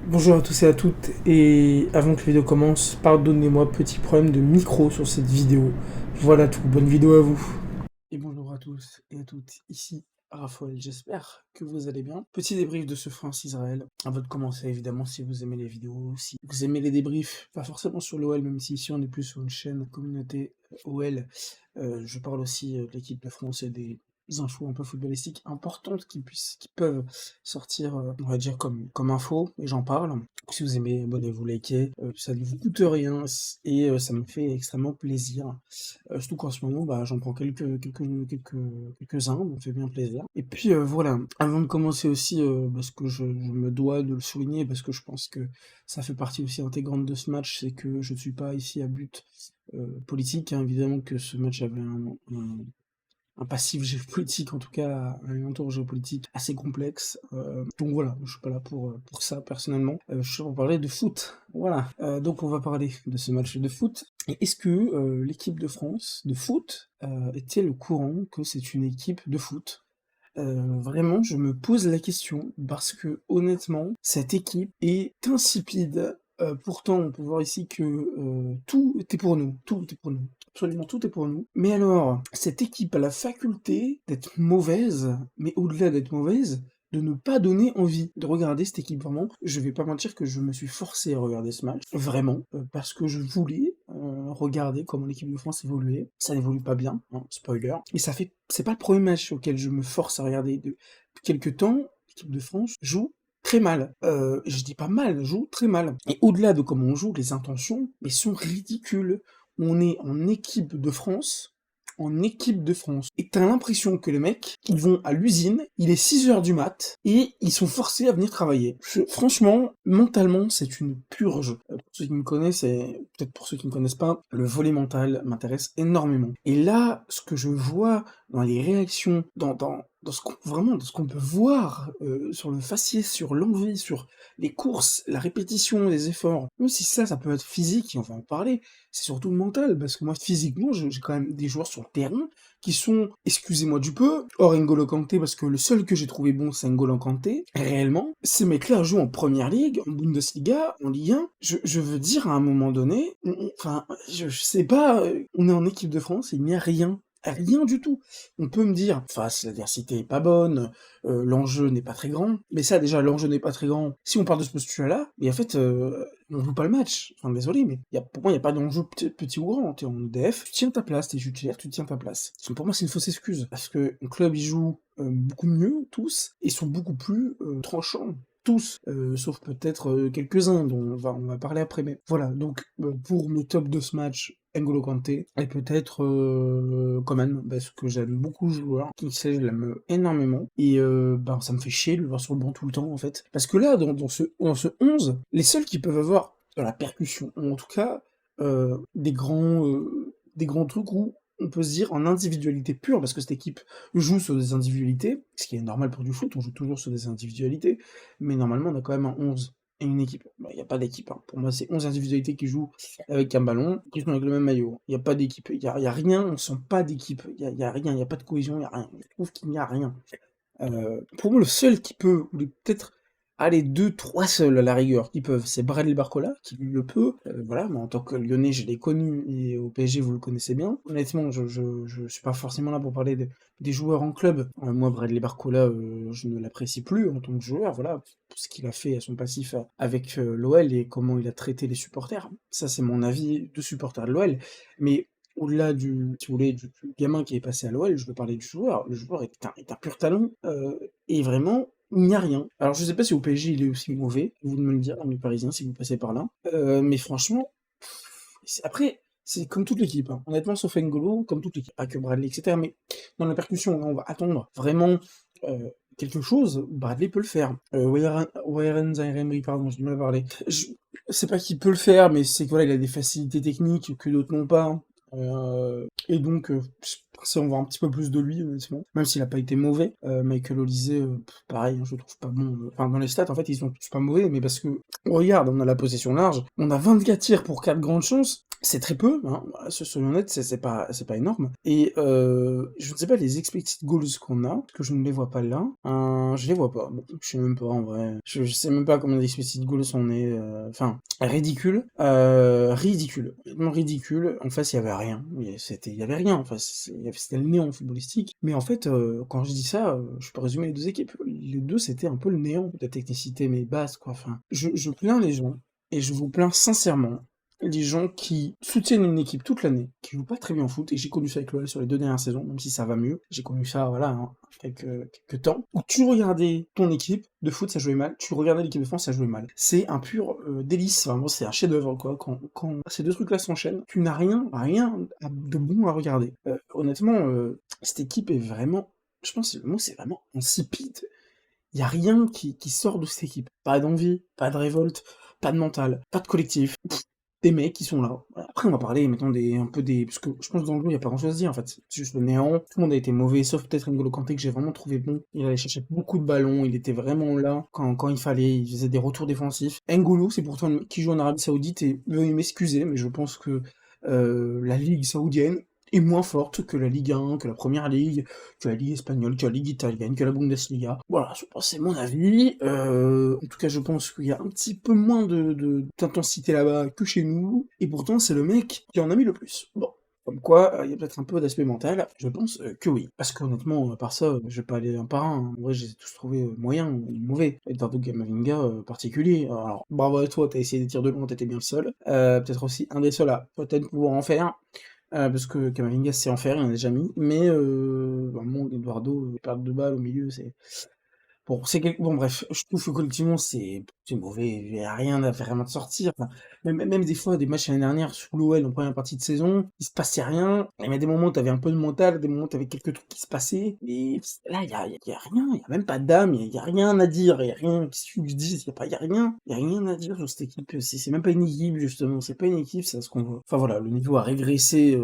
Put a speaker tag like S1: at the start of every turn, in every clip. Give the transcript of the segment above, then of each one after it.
S1: Bonjour à tous et à toutes, et avant que la vidéo commence, pardonnez-moi, petit problème de micro sur cette vidéo. Voilà tout, bonne vidéo à vous. Et bonjour à tous et à toutes, ici Raphaël, j'espère que vous allez bien. Petit débrief de ce France-Israël, avant de commencer évidemment si vous aimez les vidéos, si vous aimez les débriefs, pas forcément sur l'OL, même si ici on est plus sur une chaîne communauté OL, je parle aussi de l'équipe de France et des infos un peu footballistiques importantes qui peuvent sortir, on va dire, comme info, et j'en parle. Si vous aimez, abonnez-vous, likez, ça ne vous coûte rien, et ça me fait extrêmement plaisir. Surtout qu'en ce moment, bah, j'en prends quelques-uns, ça me fait bien plaisir. Et puis voilà, avant de commencer aussi, parce que je me dois de le souligner, parce que je pense que ça fait partie aussi intégrante de ce match, c'est que je ne suis pas ici à but politique, hein. Évidemment que ce match avait un passif géopolitique, en tout cas un entour géopolitique assez complexe. Donc voilà, je suis pas là pour ça personnellement. Je suis là pour parler de foot. Voilà. Donc on va parler de ce match de foot. Et est-ce que l'équipe de France de foot était au courant que c'est une équipe de foot? Vraiment, je me pose la question parce que honnêtement, cette équipe est insipide. Pourtant, on peut voir ici que tout était pour nous, tout est pour nous, absolument tout est pour nous. Mais alors, cette équipe a la faculté d'être mauvaise, mais au-delà d'être mauvaise, de ne pas donner envie de regarder cette équipe. Vraiment, je vais pas mentir que je me suis forcé à regarder ce match, vraiment, parce que je voulais regarder comment l'équipe de France évoluait. Ça n'évolue pas bien, hein, spoiler. Et c'est pas le premier match auquel je me force à regarder depuis quelques temps. L'équipe de France joue très mal. Je dis pas mal, joue très mal. Et au-delà de comment on joue, les intentions, mais sont ridicules. On est en équipe de France, et t'as l'impression que les mecs, ils vont à l'usine, il est 6 heures du mat, et ils sont forcés à venir travailler. Franchement, mentalement, c'est une purge. Pour ceux qui me connaissent, et peut-être pour ceux qui ne me connaissent pas, le volet mental m'intéresse énormément. Et là, ce que je vois dans les réactions, dans ce qu'on, vraiment, dans ce qu'on peut voir sur le faciès, sur l'envie, sur les courses, la répétition, les efforts, même si ça peut être physique, et on va en parler, c'est surtout le mental, parce que moi, physiquement, j'ai quand même des joueurs sur le terrain qui sont, excusez-moi du peu, hors N'Golo Kanté, parce que le seul que j'ai trouvé bon, c'est N'Golo Kanté, réellement, ces mecs-là jouent en Première Ligue, en Bundesliga, en Ligue 1, je veux dire, à un moment donné, enfin, je sais pas, on est en équipe de France, il n'y a rien. Rien du tout. On peut me dire, face, l'adversité est pas bonne, l'enjeu n'est pas très grand, mais ça déjà, l'enjeu n'est pas très grand. Si on part de ce postulat-là, mais en fait, on joue pas le match. Enfin, désolé, mais pour moi, il n'y a pas d'enjeu petit ou grand. T'es en EDF, tu tiens ta place, t'es titulaire, tu tiens ta place. Pour moi, c'est une fausse excuse. Parce que le club, il joue beaucoup mieux, tous, et sont beaucoup plus tranchants. Tous, sauf peut-être quelques-uns dont on va parler après. Mais voilà, donc pour mes top de ce match, N'Golo Kanté, et peut-être Coman, parce que j'aime beaucoup le joueur, Kingsley, je l'aime énormément, et ben, ça me fait chier de le voir sur le banc tout le temps, en fait. Parce que là, dans ce 11, les seuls qui peuvent avoir de la percussion, ou en tout cas des grands trucs où on peut se dire en individualité pure, parce que cette équipe joue sur des individualités, ce qui est normal pour du foot, on joue toujours sur des individualités, mais normalement on a quand même un 11 et une équipe. Bah, il n'y a pas d'équipe, hein. Pour moi, c'est 11 individualités qui jouent avec un ballon, qui sont avec le même maillot. Il n'y a pas d'équipe, y a rien, on sent pas d'équipe, y a rien, il n'y a pas de cohésion, il n'y a rien. Je trouve qu'il n'y a rien. Pour moi, le seul qui peut, ou peut-être, allez, deux, trois seuls à la rigueur qui peuvent, c'est Bradley Barcola, qui lui le peut. Voilà, moi en tant que Lyonnais, je l'ai connu, et au PSG, vous le connaissez bien. Honnêtement, je suis pas forcément là pour parler des joueurs en club. Moi, Bradley Barcola, je ne l'apprécie plus en tant que joueur, voilà, pour ce qu'il a fait à son passif avec l'OL et comment il a traité les supporters. Ça, c'est mon avis de supporter de l'OL. Mais au-delà si vous voulez, du gamin qui est passé à l'OL, je veux parler du joueur. Le joueur est un pur talent, et vraiment, il n'y a rien. Alors, je sais pas si au PSG il est aussi mauvais, vous de me le dire, amis parisiens, si vous passez par là. Mais franchement, après, c'est comme toute l'équipe, hein. Honnêtement, sauf N'Golo, comme toute l'équipe, pas que Bradley, etc. Mais dans la percussion, là, on va attendre vraiment quelque chose, Bradley peut le faire. Warren Zaïre-Emery, pardon, j'ai du mal à parler. C'est pas qu'il peut le faire, mais c'est que voilà, il a des facilités techniques que d'autres n'ont pas. Et donc, c'est on voit un petit peu plus de lui, honnêtement. Même s'il a pas été mauvais. Michael Olise, pareil, hein, je le trouve pas bon. Enfin, dans les stats, en fait, ils sont tous pas mauvais, mais parce que, regarde, on a la possession large, on a 24 tirs pour 4 grandes chances, C'est très peu, hein, voilà, soyons honnêtes, c'est pas énorme. Et je ne sais pas les expected goals qu'on a, parce que je ne les vois pas là. Je les vois pas. Bon, je sais même pas en vrai. Je sais même pas combien d'expected goals on est. Enfin, ridicule. Ridicule. Vraiment ridicule. En face, il y avait rien. Il y avait rien. En face, c'était le néant footballistique. Mais en fait, quand je dis ça, je peux résumer les deux équipes. Les deux, c'était un peu le néant. La technicité, mais basse, quoi. Enfin, je plains les gens. Et je vous plains sincèrement les gens qui soutiennent une équipe toute l'année, qui joue pas très bien au foot, et j'ai connu ça avec l'OL sur les 2 dernières saisons, même si ça va mieux, j'ai connu ça, voilà, hein, quelques temps, où tu regardais ton équipe de foot, ça jouait mal, tu regardais l'équipe de France, ça jouait mal. C'est un pur délice, vraiment, c'est un chef-d'œuvre, quoi, quand ces deux trucs-là s'enchaînent, tu n'as rien de bon à regarder. Honnêtement, cette équipe est vraiment, je pense que le mot c'est vraiment insipide. Il y a rien qui sort de cette équipe. Pas d'envie, pas de révolte, pas de mental, pas de collectif. Des mecs qui sont là. Voilà. Après, on va parler, mettons, un peu des... Parce que je pense que dans le jeu, il n'y a pas grand-chose à dire, en fait. C'est juste le néant. Tout le monde a été mauvais, sauf peut-être N'Golo Kanté, que j'ai vraiment trouvé bon. Il allait chercher beaucoup de ballons, il était vraiment là quand il fallait, il faisait des retours défensifs. N'Golo, c'est pourtant le mec qui joue en Arabie Saoudite, et veuillez m'excuser, mais je pense que la Ligue Saoudienne est moins forte que la Ligue 1, que la Première Ligue, que la Ligue espagnole, que la Ligue italienne, que la Bundesliga. Voilà, je pense que c'est mon avis. En tout cas, je pense qu'il y a un petit peu moins d'intensité là-bas que chez nous, et pourtant, c'est le mec qui en a mis le plus. Bon. Comme quoi, il y a peut-être un peu d'aspect mental, je pense que oui. Parce qu'honnêtement, à part ça, je vais pas aller un par un, hein. En vrai, je les ai tous trouvés moyens, ou mauvais. Eduardo Camavinga, particulier. Alors, bravo à toi, t'as essayé des tirs de loin, t'étais bien le seul. Peut-être aussi un des seuls à peut-être pouvoir en faire. Parce que Camavinga sait en faire, il en a déjà mis, mais vraiment, Eduardo, perdre de balles au milieu, c'est... Bon, bon, bref, je trouve que collectivement, c'est mauvais, il n'y a rien à vraiment de sortir. Enfin, même des fois, des matchs l'année dernière, sous l'OL, en première partie de saison, il se passait rien. Il y avait des moments où t'avais un peu de mental, des moments où t'avais quelques trucs qui se passaient, mais là, il y a rien, il y a même pas d'âme, il y a rien à dire, il y a rien, qu'est-ce que je dis, il y a rien à dire sur cette équipe, c'est même pas une équipe, justement, c'est pas une équipe, c'est ce qu'on voit. Enfin voilà, le niveau a régressé,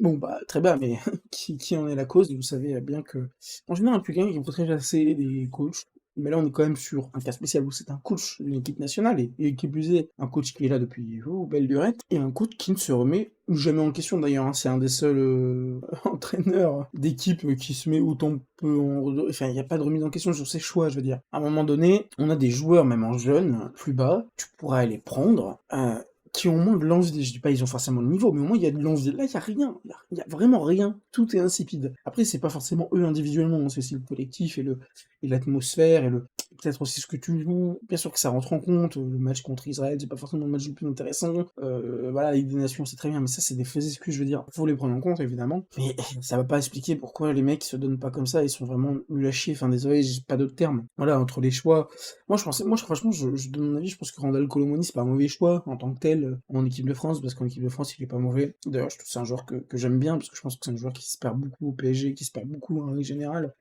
S1: bon, bah, très bas, mais qui en est la cause? Vous savez bien que, en général, plus quelqu'un qui faut très chasser des coachs, mais là, on est quand même sur un cas spécial où c'est un coach d'une équipe nationale, et qui plus est, un coach qui est là depuis belle lurette, et un coach qui ne se remet jamais en question d'ailleurs, hein. C'est un des seuls entraîneurs d'équipe qui se met autant peu en... Enfin, il n'y a pas de remise en question sur ses choix, je veux dire. À un moment donné, on a des joueurs, même en jeunes, plus bas, tu pourrais les prendre, qui ont au moins de l'envie. Je dis pas ils ont forcément le niveau, mais au moins il y a de l'envie. Là, il y a rien. Il y a vraiment rien. Tout est insipide. Après, c'est pas forcément eux individuellement, hein, c'est aussi le collectif et l'atmosphère et peut-être aussi ce que tu joues. Bien sûr que ça rentre en compte. Le match contre Israël, c'est pas forcément le match le plus intéressant. Voilà, la Ligue des Nations, c'est très bien, mais ça, c'est des faits excuses, je veux dire. Faut les prendre en compte, évidemment. Mais ça va pas expliquer pourquoi les mecs se donnent pas comme ça. Ils sont vraiment nuls à chier. Enfin, désolé, j'ai pas d'autres termes. Voilà, entre les choix. Franchement, je donne mon avis, je pense que Randall Colomoni, c'est pas un mauvais choix en tant que tel en équipe de France, parce qu'en équipe de France, il est pas mauvais. D'ailleurs, je trouve que c'est un joueur que j'aime bien, parce que je pense que c'est un joueur qui se perd beaucoup au PSG, qui se perd beaucoup en règle générale,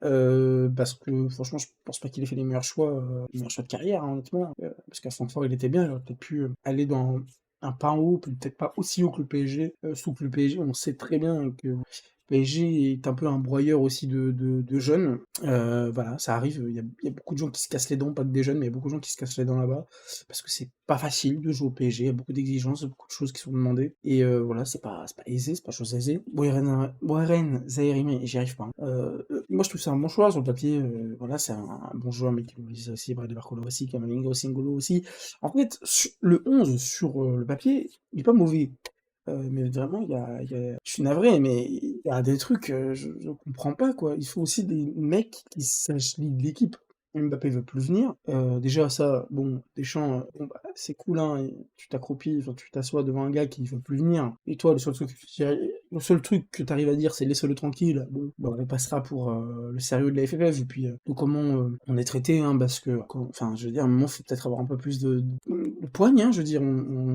S1: parce que franchement, je pense pas qu'il ait fait les meilleurs choix de carrière, hein, honnêtement, parce qu'à Francfort, il était bien, il aurait peut-être pu aller dans un pas en haut, peut-être pas aussi haut que le PSG, sauf que le PSG, on sait très bien que PSG est un peu un broyeur aussi de jeunes. Voilà, ça arrive, il y a beaucoup de gens qui se cassent les dents, pas que des jeunes, mais il y a beaucoup de gens qui se cassent les dents là-bas, parce que c'est pas facile de jouer au PSG, il y a beaucoup d'exigences, beaucoup de choses qui sont demandées, et voilà, c'est pas aisé, c'est pas chose aisée. Boeren Zaïre, j'y arrive pas, hein. Moi je trouve que c'est un bon choix sur le papier, voilà, c'est un bon joueur, mais qui aussi, Bradley Barcola aussi, Kamavinga aussi, N'Golo aussi. En fait, le 11 sur le papier, il est pas mauvais. Mais vraiment, je suis navré, mais il y a des trucs, je comprends pas, quoi. Il faut aussi des mecs qui sachent lead l'équipe. Mbappé veut plus venir. Déjà, ça, bon, Deschamps, bon, bah, c'est cool, hein, et tu t'accroupis, enfin, tu t'assois devant un gars qui veut plus venir. Et toi, le seul truc que t'arrives à dire, c'est laisse-le tranquille. Bon, bah, on passera pour le sérieux de la FFF, et puis tout comment on est traité, hein, parce que, enfin, je veux dire, à un moment, faut peut-être avoir un peu plus de poigne, hein, je veux dire,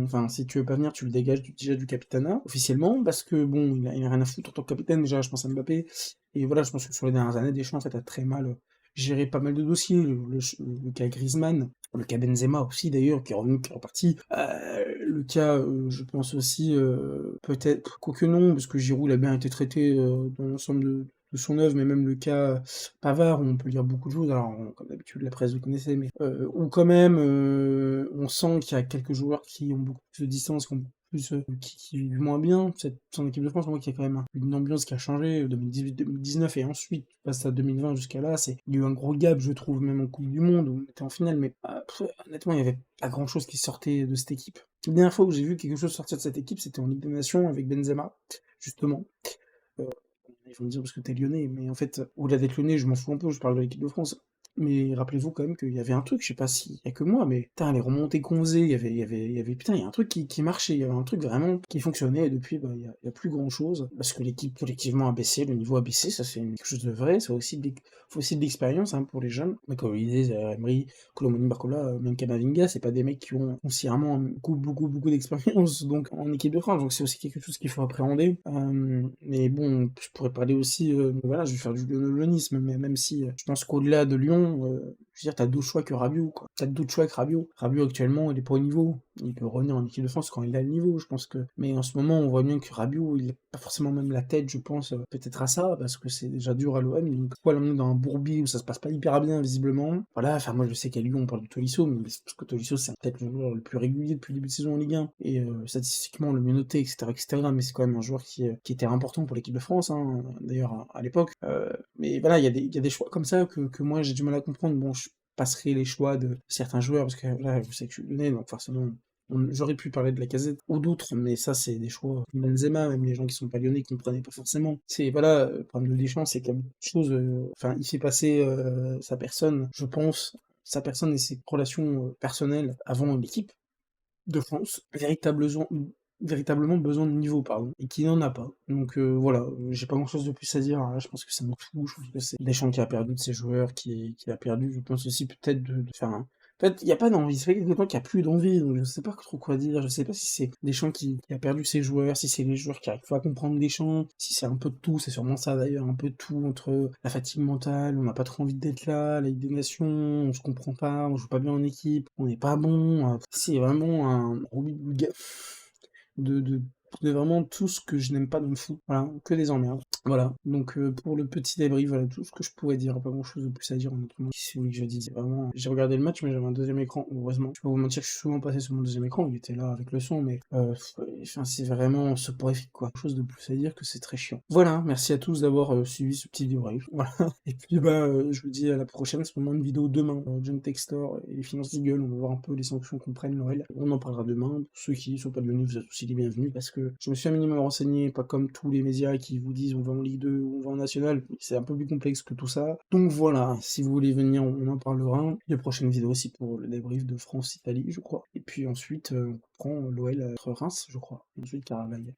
S1: enfin, si tu veux pas venir, tu le dégages déjà du capitana, officiellement, parce que, bon, il a rien à foutre en tant que capitaine, déjà, je pense à Mbappé, et voilà, je pense que sur les dernières années, Deschamps, en fait, a très mal géré pas mal de dossiers, le cas Griezmann, le cas Benzema aussi, d'ailleurs, qui est revenu, qui est reparti, le cas, je pense aussi, peut-être, quoique non, parce que Giroud, il a bien été traité dans l'ensemble de son œuvre, mais même le cas Pavard, où on peut lire beaucoup de choses, alors comme d'habitude la presse vous connaissez, mais où quand même on sent qu'il y a quelques joueurs qui ont beaucoup plus de distance, qui ont plus, qui vivent moins bien son équipe de France. On voit qu'il y a quand même une ambiance qui a changé, 2018-2019 et ensuite tu passes à 2020 jusqu'à là, il y a eu un gros gap, je trouve, même en Coupe du Monde où on était en finale, mais honnêtement, il y avait pas grand-chose qui sortait de cette équipe. La dernière fois où j'ai vu quelque chose sortir de cette équipe, c'était en Ligue des Nations avec Benzema, justement. Heu, Ils vont me dire parce que t'es lyonnais, mais en fait, au-delà d'être lyonnais, je m'en fous un peu, je parle de l'équipe de France. Mais rappelez-vous quand même qu'il y avait un truc, je sais pas s'il y a que moi, mais putain, les remontées qu'on faisait, putain, il y a un truc qui marchait, il y avait un truc vraiment qui fonctionnait, et depuis, bah, il y a plus grand chose, parce que l'équipe collectivement a baissé, le niveau a baissé, ça c'est quelque chose de vrai, ça aussi faut aussi de l'expérience, hein, pour les jeunes. Mais comme je disais, Emery, Colomani, Barcola, même Camavinga, c'est pas des mecs qui ont foncièrement beaucoup d'expérience, donc, en équipe de France, donc c'est aussi quelque chose qu'il faut appréhender. Mais bon, je pourrais parler aussi, voilà, je vais faire du lyonnisme, mais même si, je pense qu'au-delà de Lyon, je veux dire, t'as d'autres choix que Rabiot, quoi. T'as d'autres choix que Rabiot. Rabiot, actuellement, il est pas au niveau. Il peut revenir en équipe de France quand il a le niveau, je pense que. Mais en ce moment, on voit bien que Rabiot, il a pas forcément même la tête, je pense, peut-être à ça, parce que c'est déjà dur à l'OM. Donc, pourquoi l'emmener dans un bourbier où ça se passe pas hyper bien, visiblement? Voilà, enfin, moi, je sais qu'à Lyon, on parle de Tolisso, mais c'est parce que Tolisso, c'est peut-être le joueur le plus régulier depuis le début de saison en Ligue 1, et statistiquement, le mieux noté, etc., mais c'est quand même un joueur qui était important pour l'équipe de France, hein, d'ailleurs, à l'époque. Mais voilà, il y a des choix comme ça que moi, j'ai du mal à comprendre. Bon, je passerai les choix de certains joueurs, parce que là, je sais que je suis lyonnais, donc forcément, j'aurais pu parler de Lacazette ou d'autres, mais ça, c'est des choix. Benzema, même les gens qui sont pas lyonnais comprenaient pas forcément. C'est, voilà, le problème de Deschamps, c'est qu'il y a beaucoup de choses, enfin, il fait passer sa personne, je pense, sa personne et ses relations personnelles avant l'équipe de France, véritablement besoin de niveau, pardon, et qui n'en a pas. Donc voilà, j'ai pas grand chose de plus à dire, hein. Là, je pense que ça m'en fout, je pense que c'est Deschamps qui a perdu de ses joueurs, qui a perdu, je pense aussi peut-être de faire un. En fait, il n'y a pas d'envie, ça fait quelque temps qu'il n'y a plus d'envie, donc je sais pas trop quoi dire, je sais pas si c'est Deschamps qui a perdu ses joueurs, si c'est les joueurs qui arrivent pas à comprendre Deschamps, si c'est un peu de tout, c'est sûrement ça d'ailleurs, un peu de tout, entre la fatigue mentale, on n'a pas trop envie d'être là, la Ligue des Nations, on se comprend pas, on joue pas bien en équipe, on n'est pas bon, c'est vraiment un roulis de de vraiment tout ce que je n'aime pas dans le foot, voilà, que des emmerdes. Voilà, donc pour le petit débrief, voilà tout ce que je pourrais dire, pas grand chose de plus à dire honnêtement. C'est celui que je dis, c'est vraiment. J'ai regardé le match, mais j'avais un deuxième écran, heureusement. Je peux vous mentir que je suis souvent passé sur mon deuxième écran, il était là avec le son, mais enfin, c'est vraiment soporifique quoi. Chose de plus à dire que c'est très chiant. Voilà, merci à tous d'avoir suivi ce petit débrief. Voilà. Et puis bah je vous dis à la prochaine, c'est pour une vidéo demain. John Textor et les finances d'Eagle, on va voir un peu les sanctions qu'on prenne Noël. On en parlera demain. Pour ceux qui ne sont pas devenus, vous êtes aussi les bienvenus parce que je me suis un minimum renseigné, pas comme tous les médias qui vous disent on va en Ligue 2 ou on va en National, c'est un peu plus complexe que tout ça. Donc voilà, si vous voulez venir, on en parlera. Les prochaines vidéos aussi pour le débrief de France-Italie, je crois. Et puis ensuite, on prend l'OL contre Reims, je crois. Et ensuite Caravaggio.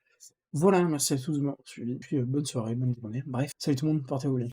S1: Voilà, merci à tous de m'avoir suivi. Puis bonne soirée, bonne journée. Bref, salut tout le monde, portez-vous bien.